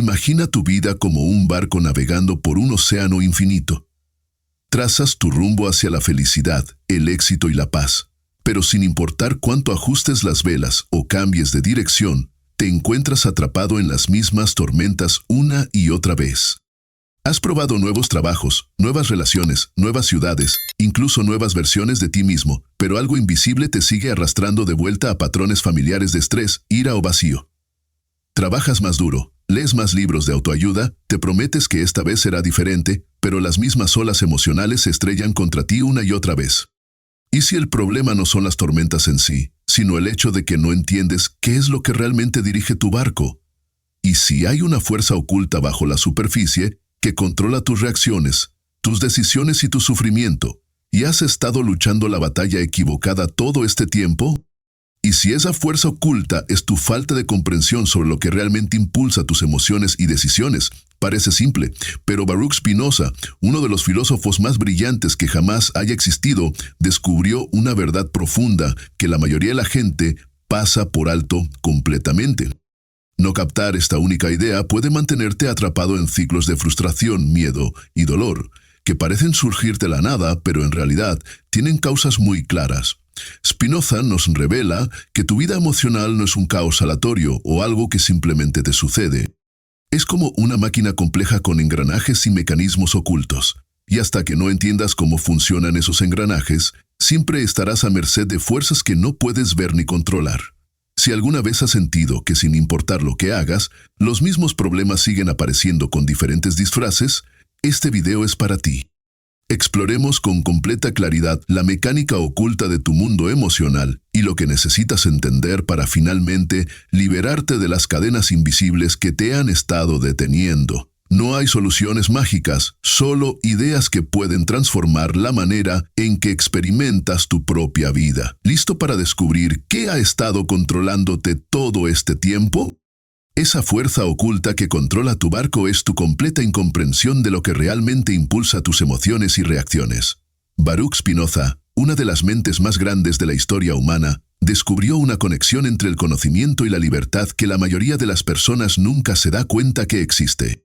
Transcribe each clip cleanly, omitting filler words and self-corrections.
Imagina tu vida como un barco navegando por un océano infinito. Trazas tu rumbo hacia la felicidad, el éxito y la paz, pero sin importar cuánto ajustes las velas o cambies de dirección, te encuentras atrapado en las mismas tormentas una y otra vez. Has probado nuevos trabajos, nuevas relaciones, nuevas ciudades, incluso nuevas versiones de ti mismo, pero algo invisible te sigue arrastrando de vuelta a patrones familiares de estrés, ira o vacío. Trabajas más duro, lees más libros de autoayuda, te prometes que esta vez será diferente, pero las mismas olas emocionales se estrellan contra ti una y otra vez. ¿Y si el problema no son las tormentas en sí, sino el hecho de que no entiendes qué es lo que realmente dirige tu barco? ¿Y si hay una fuerza oculta bajo la superficie que controla tus reacciones, tus decisiones y tu sufrimiento, y has estado luchando la batalla equivocada todo este tiempo? ¿Y si esa fuerza oculta es tu falta de comprensión sobre lo que realmente impulsa tus emociones y decisiones? Parece simple, pero Baruch Spinoza, uno de los filósofos más brillantes que jamás haya existido, descubrió una verdad profunda que la mayoría de la gente pasa por alto completamente. No captar esta única idea puede mantenerte atrapado en ciclos de frustración, miedo y dolor, que parecen surgir de la nada, pero en realidad tienen causas muy claras. Spinoza nos revela que tu vida emocional no es un caos aleatorio o algo que simplemente te sucede. Es como una máquina compleja con engranajes y mecanismos ocultos, y hasta que no entiendas cómo funcionan esos engranajes, siempre estarás a merced de fuerzas que no puedes ver ni controlar. Si alguna vez has sentido que sin importar lo que hagas, los mismos problemas siguen apareciendo con diferentes disfraces, este video es para ti. Exploremos con completa claridad la mecánica oculta de tu mundo emocional y lo que necesitas entender para finalmente liberarte de las cadenas invisibles que te han estado deteniendo. No hay soluciones mágicas, solo ideas que pueden transformar la manera en que experimentas tu propia vida. ¿Listo para descubrir qué ha estado controlándote todo este tiempo? Esa fuerza oculta que controla tu barco es tu completa incomprensión de lo que realmente impulsa tus emociones y reacciones. Baruch Spinoza, una de las mentes más grandes de la historia humana, descubrió una conexión entre el conocimiento y la libertad que la mayoría de las personas nunca se da cuenta que existe.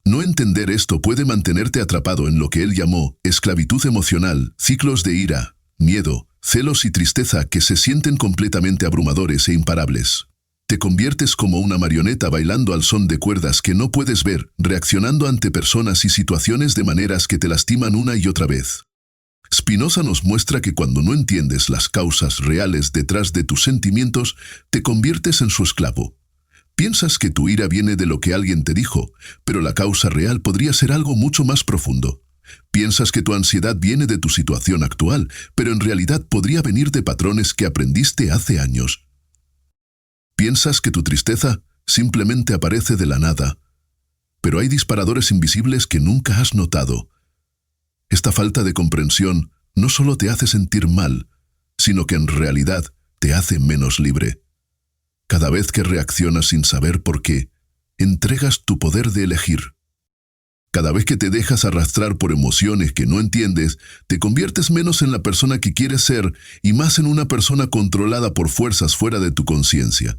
No entender esto puede mantenerte atrapado en lo que él llamó esclavitud emocional, ciclos de ira, miedo, celos y tristeza que se sienten completamente abrumadores e imparables. Te conviertes como una marioneta bailando al son de cuerdas que no puedes ver, reaccionando ante personas y situaciones de maneras que te lastiman una y otra vez. Spinoza nos muestra que cuando no entiendes las causas reales detrás de tus sentimientos, te conviertes en su esclavo. Piensas que tu ira viene de lo que alguien te dijo, pero la causa real podría ser algo mucho más profundo. Piensas que tu ansiedad viene de tu situación actual, pero en realidad podría venir de patrones que aprendiste hace años. Piensas que tu tristeza simplemente aparece de la nada, pero hay disparadores invisibles que nunca has notado. Esta falta de comprensión no solo te hace sentir mal, sino que en realidad te hace menos libre. Cada vez que reaccionas sin saber por qué, entregas tu poder de elegir. Cada vez que te dejas arrastrar por emociones que no entiendes, te conviertes menos en la persona que quieres ser y más en una persona controlada por fuerzas fuera de tu conciencia.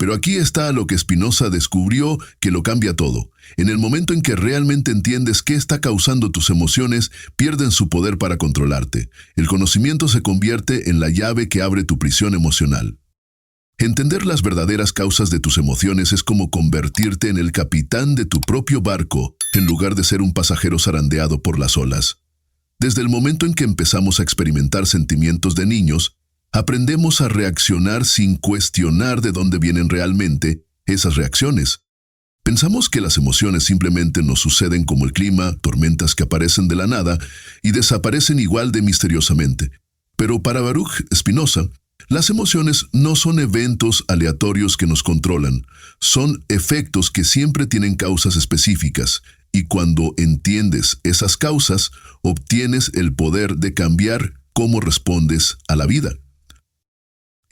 Pero aquí está lo que Spinoza descubrió que lo cambia todo. En el momento en que realmente entiendes qué está causando tus emociones, pierden su poder para controlarte. El conocimiento se convierte en la llave que abre tu prisión emocional. Entender las verdaderas causas de tus emociones es como convertirte en el capitán de tu propio barco, en lugar de ser un pasajero zarandeado por las olas. Desde el momento en que empezamos a experimentar sentimientos de niños, aprendemos a reaccionar sin cuestionar de dónde vienen realmente esas reacciones. Pensamos que las emociones simplemente nos suceden como el clima, tormentas que aparecen de la nada y desaparecen igual de misteriosamente. Pero para Baruch Spinoza, las emociones no son eventos aleatorios que nos controlan, son efectos que siempre tienen causas específicas, y cuando entiendes esas causas, obtienes el poder de cambiar cómo respondes a la vida.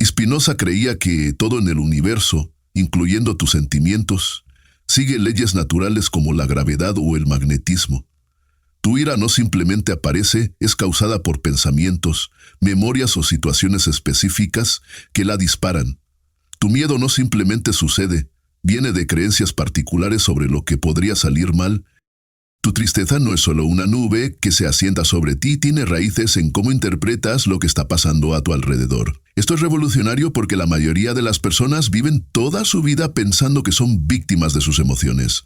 Spinoza creía que todo en el universo, incluyendo tus sentimientos, sigue leyes naturales como la gravedad o el magnetismo. Tu ira no simplemente aparece, es causada por pensamientos, memorias o situaciones específicas que la disparan. Tu miedo no simplemente sucede, viene de creencias particulares sobre lo que podría salir mal. Tu tristeza no es solo una nube que se asienta sobre ti, tiene raíces en cómo interpretas lo que está pasando a tu alrededor. Esto es revolucionario porque la mayoría de las personas viven toda su vida pensando que son víctimas de sus emociones.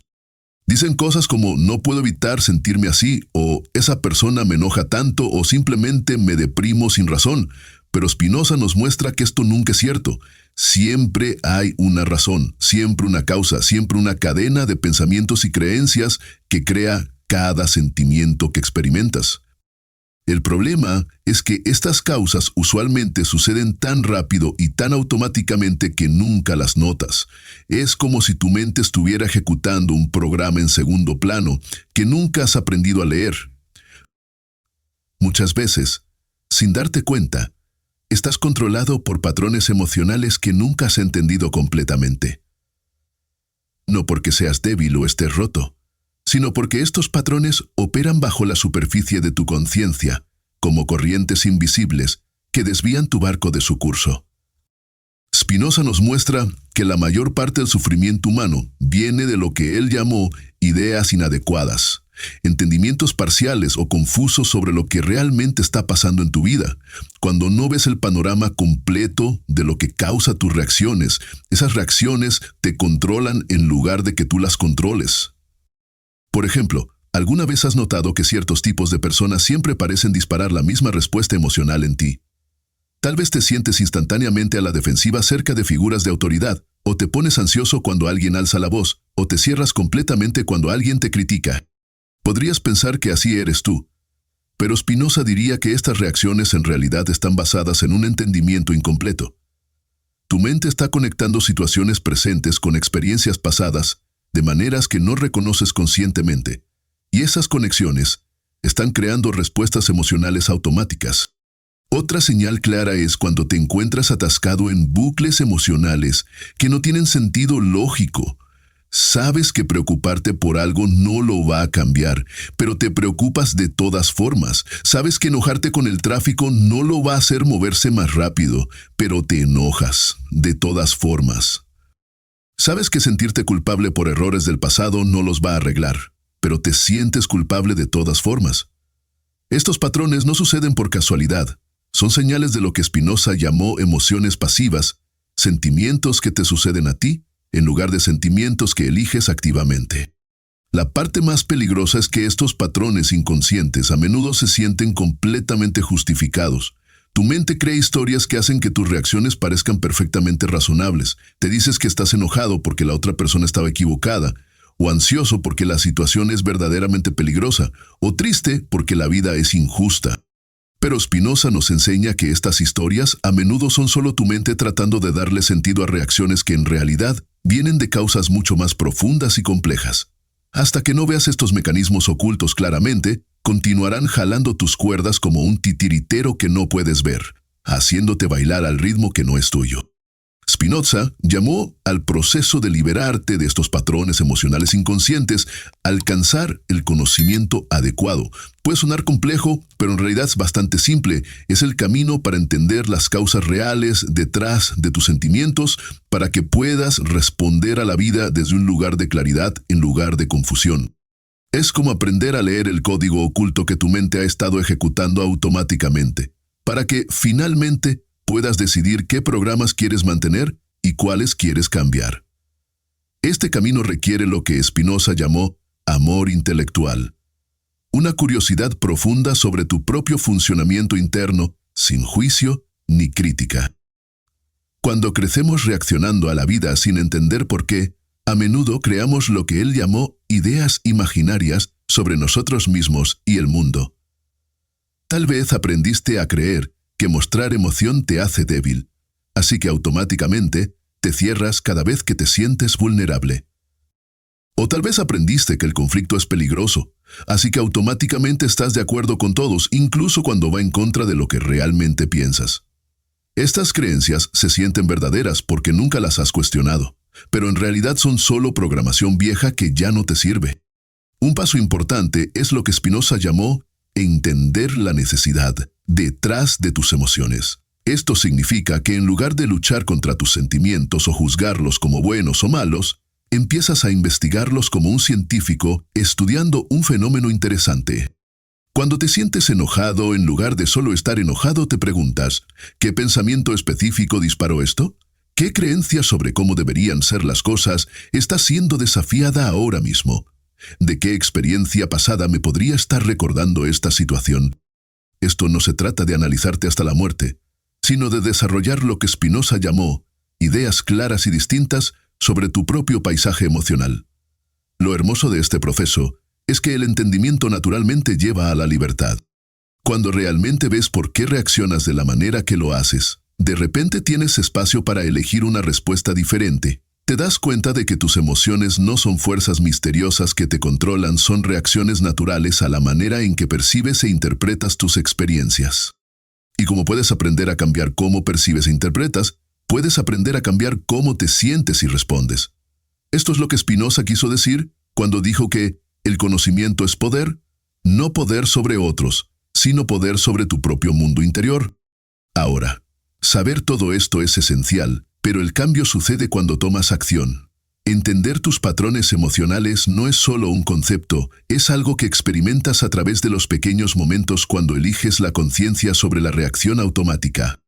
Dicen cosas como no puedo evitar sentirme así, o esa persona me enoja tanto, o simplemente me deprimo sin razón. Pero Spinoza nos muestra que esto nunca es cierto. Siempre hay una razón, siempre una causa, siempre una cadena de pensamientos y creencias que crea cada sentimiento que experimentas. El problema es que estas causas usualmente suceden tan rápido y tan automáticamente que nunca las notas. Es como si tu mente estuviera ejecutando un programa en segundo plano que nunca has aprendido a leer. Muchas veces, sin darte cuenta, estás controlado por patrones emocionales que nunca has entendido completamente. No porque seas débil o estés roto, sino porque estos patrones operan bajo la superficie de tu conciencia, como corrientes invisibles que desvían tu barco de su curso. Spinoza nos muestra que la mayor parte del sufrimiento humano viene de lo que él llamó ideas inadecuadas, entendimientos parciales o confusos sobre lo que realmente está pasando en tu vida. Cuando no ves el panorama completo de lo que causa tus reacciones, esas reacciones te controlan en lugar de que tú las controles. Por ejemplo, ¿alguna vez has notado que ciertos tipos de personas siempre parecen disparar la misma respuesta emocional en ti? Tal vez te sientes instantáneamente a la defensiva cerca de figuras de autoridad, o te pones ansioso cuando alguien alza la voz, o te cierras completamente cuando alguien te critica. Podrías pensar que así eres tú, pero Spinoza diría que estas reacciones en realidad están basadas en un entendimiento incompleto. Tu mente está conectando situaciones presentes con experiencias pasadas de maneras que no reconoces conscientemente, y esas conexiones están creando respuestas emocionales automáticas. Otra señal clara es cuando te encuentras atascado en bucles emocionales que no tienen sentido lógico. Sabes que preocuparte por algo no lo va a cambiar, pero te preocupas de todas formas. Sabes que enojarte con el tráfico no lo va a hacer moverse más rápido, pero te enojas de todas formas. Sabes que sentirte culpable por errores del pasado no los va a arreglar, pero te sientes culpable de todas formas. Estos patrones no suceden por casualidad. Son señales de lo que Spinoza llamó emociones pasivas, sentimientos que te suceden a ti, en lugar de sentimientos que eliges activamente. La parte más peligrosa es que estos patrones inconscientes a menudo se sienten completamente justificados. Tu mente crea historias que hacen que tus reacciones parezcan perfectamente razonables. Te dices que estás enojado porque la otra persona estaba equivocada, o ansioso porque la situación es verdaderamente peligrosa, o triste porque la vida es injusta. Pero Spinoza nos enseña que estas historias a menudo son solo tu mente tratando de darle sentido a reacciones que en realidad vienen de causas mucho más profundas y complejas. Hasta que no veas estos mecanismos ocultos claramente, continuarán jalando tus cuerdas como un titiritero que no puedes ver, haciéndote bailar al ritmo que no es tuyo. Spinoza llamó al proceso de liberarte de estos patrones emocionales inconscientes alcanzar el conocimiento adecuado. Puede sonar complejo, pero en realidad es bastante simple. Es el camino para entender las causas reales detrás de tus sentimientos para que puedas responder a la vida desde un lugar de claridad en lugar de confusión. Es como aprender a leer el código oculto que tu mente ha estado ejecutando automáticamente, para que finalmente puedas decidir qué programas quieres mantener y cuáles quieres cambiar. Este camino requiere lo que Spinoza llamó amor intelectual, una curiosidad profunda sobre tu propio funcionamiento interno, sin juicio ni crítica. Cuando crecemos reaccionando a la vida sin entender por qué, a menudo creamos lo que él llamó ideas imaginarias sobre nosotros mismos y el mundo. Tal vez aprendiste a creer que mostrar emoción te hace débil, así que automáticamente te cierras cada vez que te sientes vulnerable. O tal vez aprendiste que el conflicto es peligroso, así que automáticamente estás de acuerdo con todos, incluso cuando va en contra de lo que realmente piensas. Estas creencias se sienten verdaderas porque nunca las has cuestionado, pero en realidad son solo programación vieja que ya no te sirve. Un paso importante es lo que Spinoza llamó entender la necesidad detrás de tus emociones. Esto significa que en lugar de luchar contra tus sentimientos o juzgarlos como buenos o malos, Empiezas a investigarlos como un científico estudiando un fenómeno interesante. Cuando te sientes enojado, en lugar de solo estar enojado, te preguntas, ¿qué pensamiento específico disparó esto? ¿Qué creencia sobre cómo deberían ser las cosas está siendo desafiada ahora mismo? ¿De qué experiencia pasada me podría estar recordando esta situación? Esto no se trata de analizarte hasta la muerte, sino de desarrollar lo que Spinoza llamó ideas claras y distintas sobre tu propio paisaje emocional. Lo hermoso de este proceso es que el entendimiento naturalmente lleva a la libertad. Cuando realmente ves por qué reaccionas de la manera que lo haces, de repente tienes espacio para elegir una respuesta diferente. Te das cuenta de que tus emociones no son fuerzas misteriosas que te controlan, son reacciones naturales a la manera en que percibes e interpretas tus experiencias. Y como puedes aprender a cambiar cómo percibes e interpretas, puedes aprender a cambiar cómo te sientes y respondes. Esto es lo que Spinoza quiso decir cuando dijo que el conocimiento es poder, no poder sobre otros, sino poder sobre tu propio mundo interior. Ahora, saber todo esto es esencial, pero el cambio sucede cuando tomas acción. Entender tus patrones emocionales no es solo un concepto, es algo que experimentas a través de los pequeños momentos cuando eliges la conciencia sobre la reacción automática.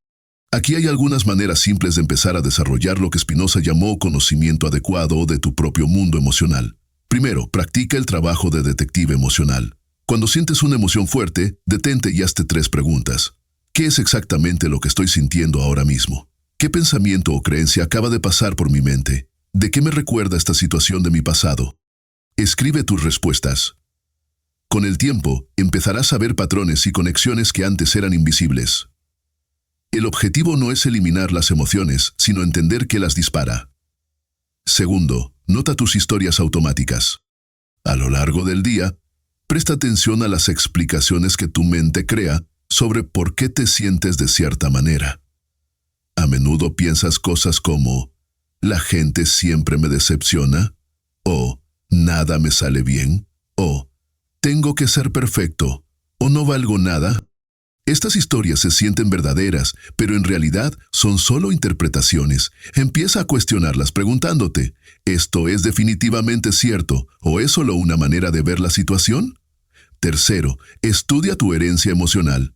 Aquí hay algunas maneras simples de empezar a desarrollar lo que Spinoza llamó conocimiento adecuado de tu propio mundo emocional. Primero, practica el trabajo de detective emocional. Cuando sientes una emoción fuerte, detente y hazte 3 preguntas. ¿Qué es exactamente lo que estoy sintiendo ahora mismo? ¿Qué pensamiento o creencia acaba de pasar por mi mente? ¿De qué me recuerda esta situación de mi pasado? Escribe tus respuestas. Con el tiempo, empezarás a ver patrones y conexiones que antes eran invisibles. El objetivo no es eliminar las emociones, sino entender qué las dispara. Segundo, nota tus historias automáticas. A lo largo del día, presta atención a las explicaciones que tu mente crea sobre por qué te sientes de cierta manera. A menudo piensas cosas como, la gente siempre me decepciona, o nada me sale bien, o tengo que ser perfecto, o no valgo nada. Estas historias se sienten verdaderas, pero en realidad son solo interpretaciones. Empieza a cuestionarlas preguntándote, ¿esto es definitivamente cierto o es solo una manera de ver la situación? Tercero, estudia tu herencia emocional.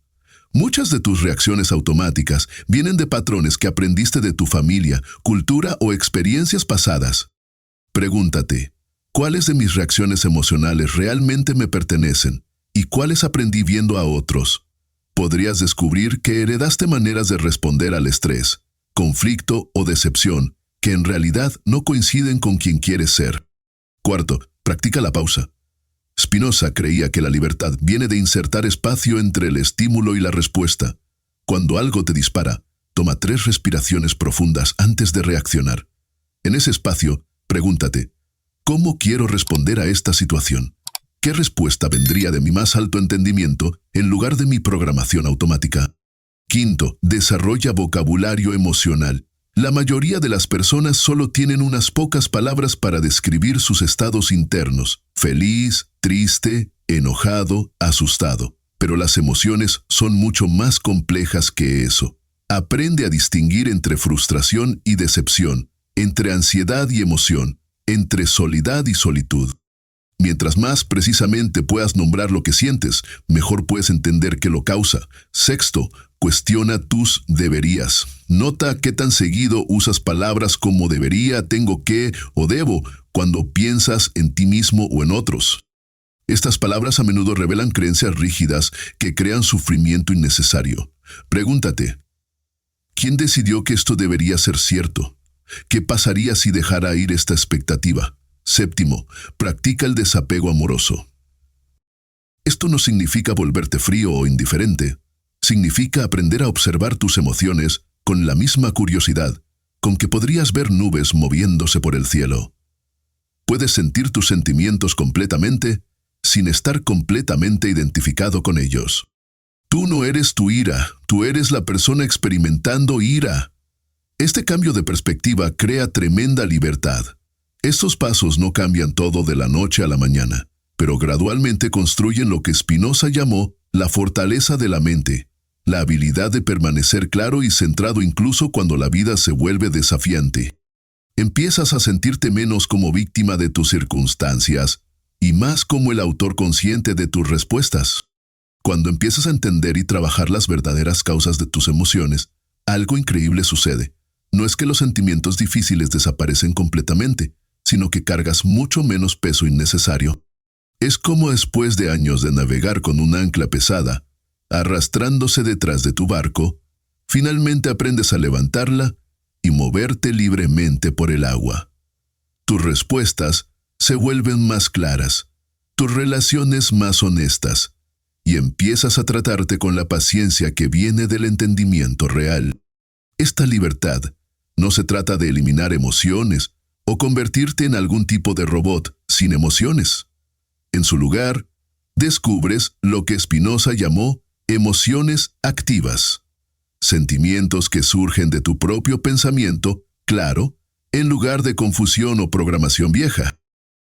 Muchas de tus reacciones automáticas vienen de patrones que aprendiste de tu familia, cultura o experiencias pasadas. Pregúntate, ¿cuáles de mis reacciones emocionales realmente me pertenecen y cuáles aprendí viendo a otros? Podrías descubrir que heredaste maneras de responder al estrés, conflicto o decepción que en realidad no coinciden con quien quieres ser. Cuarto, practica la pausa. Spinoza creía que la libertad viene de insertar espacio entre el estímulo y la respuesta. Cuando algo te dispara, toma 3 respiraciones profundas antes de reaccionar. En ese espacio, pregúntate, ¿cómo quiero responder a esta situación? ¿Qué respuesta vendría de mi más alto entendimiento en lugar de mi programación automática? Quinto, desarrolla vocabulario emocional. La mayoría de las personas solo tienen unas pocas palabras para describir sus estados internos: feliz, triste, enojado, asustado. Pero las emociones son mucho más complejas que eso. Aprende a distinguir entre frustración y decepción, entre ansiedad y emoción, entre soledad y solitud. Mientras más precisamente puedas nombrar lo que sientes, mejor puedes entender qué lo causa. Sexto, cuestiona tus deberías. Nota qué tan seguido usas palabras como debería, tengo que o debo cuando piensas en ti mismo o en otros. Estas palabras a menudo revelan creencias rígidas que crean sufrimiento innecesario. Pregúntate, ¿quién decidió que esto debería ser cierto? ¿Qué pasaría si dejara ir esta expectativa? Séptimo, practica el desapego amoroso. Esto no significa volverte frío o indiferente. Significa aprender a observar tus emociones con la misma curiosidad con que podrías ver nubes moviéndose por el cielo. Puedes sentir tus sentimientos completamente sin estar completamente identificado con ellos. Tú no eres tu ira, tú eres la persona experimentando ira. Este cambio de perspectiva crea tremenda libertad. Estos pasos no cambian todo de la noche a la mañana, pero gradualmente construyen lo que Spinoza llamó la fortaleza de la mente, la habilidad de permanecer claro y centrado incluso cuando la vida se vuelve desafiante. Empiezas a sentirte menos como víctima de tus circunstancias y más como el autor consciente de tus respuestas. Cuando empiezas a entender y trabajar las verdaderas causas de tus emociones, algo increíble sucede. No es que los sentimientos difíciles desaparecen completamente, sino que cargas mucho menos peso innecesario. Es como después de años de navegar con un ancla pesada, arrastrándose detrás de tu barco, finalmente aprendes a levantarla y moverte libremente por el agua. Tus respuestas se vuelven más claras, tus relaciones más honestas, y empiezas a tratarte con la paciencia que viene del entendimiento real. Esta libertad no se trata de eliminar emociones o convertirte en algún tipo de robot sin emociones. En su lugar, descubres lo que Spinoza llamó emociones activas, sentimientos que surgen de tu propio pensamiento, claro, en lugar de confusión o programación vieja.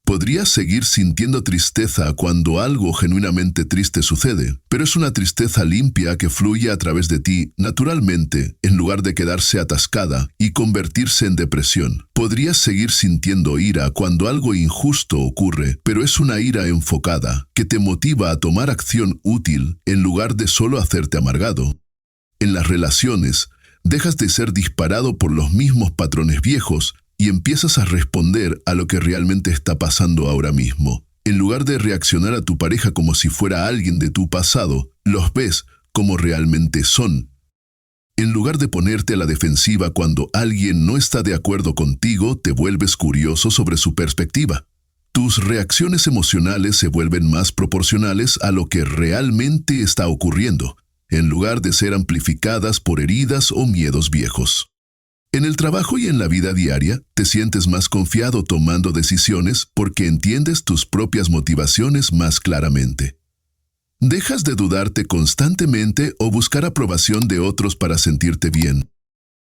Podrías seguir sintiendo tristeza cuando algo genuinamente triste sucede, pero es una tristeza limpia que fluye a través de ti naturalmente, en lugar de quedarse atascada y convertirse en depresión. Podrías seguir sintiendo ira cuando algo injusto ocurre, pero es una ira enfocada que te motiva a tomar acción útil en lugar de solo hacerte amargado. En las relaciones, dejas de ser disparado por los mismos patrones viejos y empiezas a responder a lo que realmente está pasando ahora mismo. En lugar de reaccionar a tu pareja como si fuera alguien de tu pasado, los ves como realmente son. En lugar de ponerte a la defensiva cuando alguien no está de acuerdo contigo, te vuelves curioso sobre su perspectiva. Tus reacciones emocionales se vuelven más proporcionales a lo que realmente está ocurriendo, en lugar de ser amplificadas por heridas o miedos viejos. En el trabajo y en la vida diaria, te sientes más confiado tomando decisiones porque entiendes tus propias motivaciones más claramente. Dejas de dudarte constantemente o buscar aprobación de otros para sentirte bien.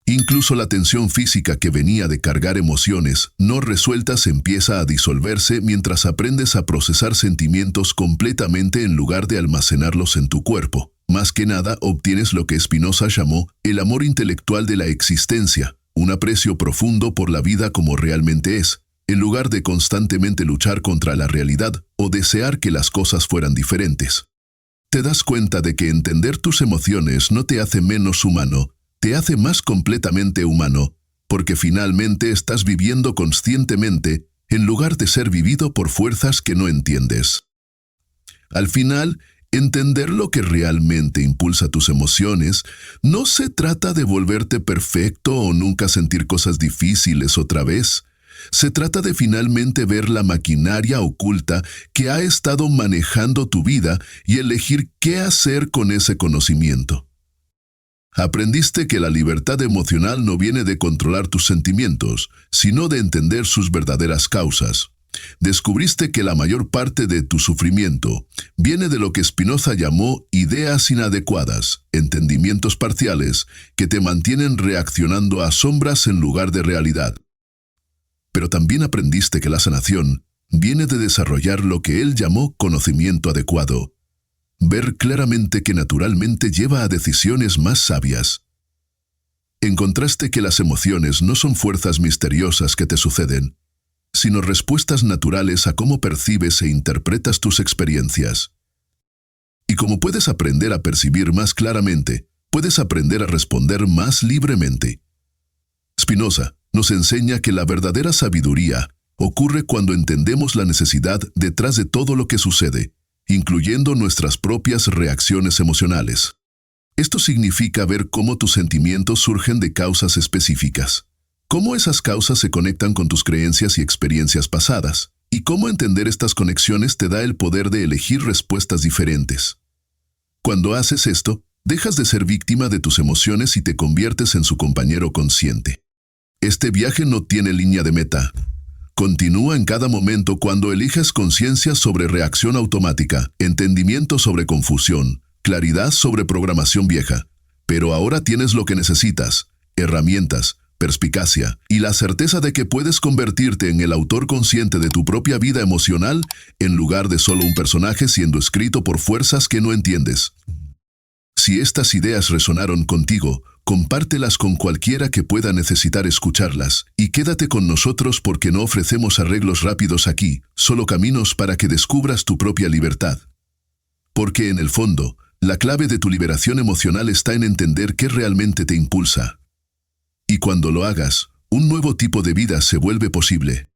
Incluso la tensión física que venía de cargar emociones no resueltas empieza a disolverse mientras aprendes a procesar sentimientos completamente en lugar de almacenarlos en tu cuerpo. Más que nada, obtienes lo que Spinoza llamó el amor intelectual de la existencia, un aprecio profundo por la vida como realmente es, en lugar de constantemente luchar contra la realidad o desear que las cosas fueran diferentes. Te das cuenta de que entender tus emociones no te hace menos humano, te hace más completamente humano, porque finalmente estás viviendo conscientemente en lugar de ser vivido por fuerzas que no entiendes. Al final, entender lo que realmente impulsa tus emociones no se trata de volverte perfecto o nunca sentir cosas difíciles otra vez. Se trata de finalmente ver la maquinaria oculta que ha estado manejando tu vida y elegir qué hacer con ese conocimiento. Aprendiste que la libertad emocional no viene de controlar tus sentimientos, sino de entender sus verdaderas causas. Descubriste que la mayor parte de tu sufrimiento viene de lo que Spinoza llamó ideas inadecuadas, entendimientos parciales que te mantienen reaccionando a sombras en lugar de realidad. Pero también aprendiste que la sanación viene de desarrollar lo que él llamó conocimiento adecuado. Ver claramente que naturalmente lleva a decisiones más sabias. Encontraste que las emociones no son fuerzas misteriosas que te suceden, sino respuestas naturales a cómo percibes e interpretas tus experiencias. Y como puedes aprender a percibir más claramente, puedes aprender a responder más libremente. Spinoza nos enseña que la verdadera sabiduría ocurre cuando entendemos la necesidad detrás de todo lo que sucede, incluyendo nuestras propias reacciones emocionales. Esto significa ver cómo tus sentimientos surgen de causas específicas, cómo esas causas se conectan con tus creencias y experiencias pasadas, y cómo entender estas conexiones te da el poder de elegir respuestas diferentes. Cuando haces esto, dejas de ser víctima de tus emociones y te conviertes en su compañero consciente. Este viaje no tiene línea de meta. Continúa en cada momento cuando eliges conciencia sobre reacción automática, entendimiento sobre confusión, claridad sobre programación vieja. Pero ahora tienes lo que necesitas: herramientas, perspicacia y la certeza de que puedes convertirte en el autor consciente de tu propia vida emocional en lugar de solo un personaje siendo escrito por fuerzas que no entiendes. Si estas ideas resonaron contigo, Compártelas con cualquiera que pueda necesitar escucharlas, y quédate con nosotros porque no ofrecemos arreglos rápidos aquí, solo caminos para que descubras tu propia libertad. Porque en el fondo, la clave de tu liberación emocional está en entender qué realmente te impulsa. Y cuando lo hagas, un nuevo tipo de vida se vuelve posible.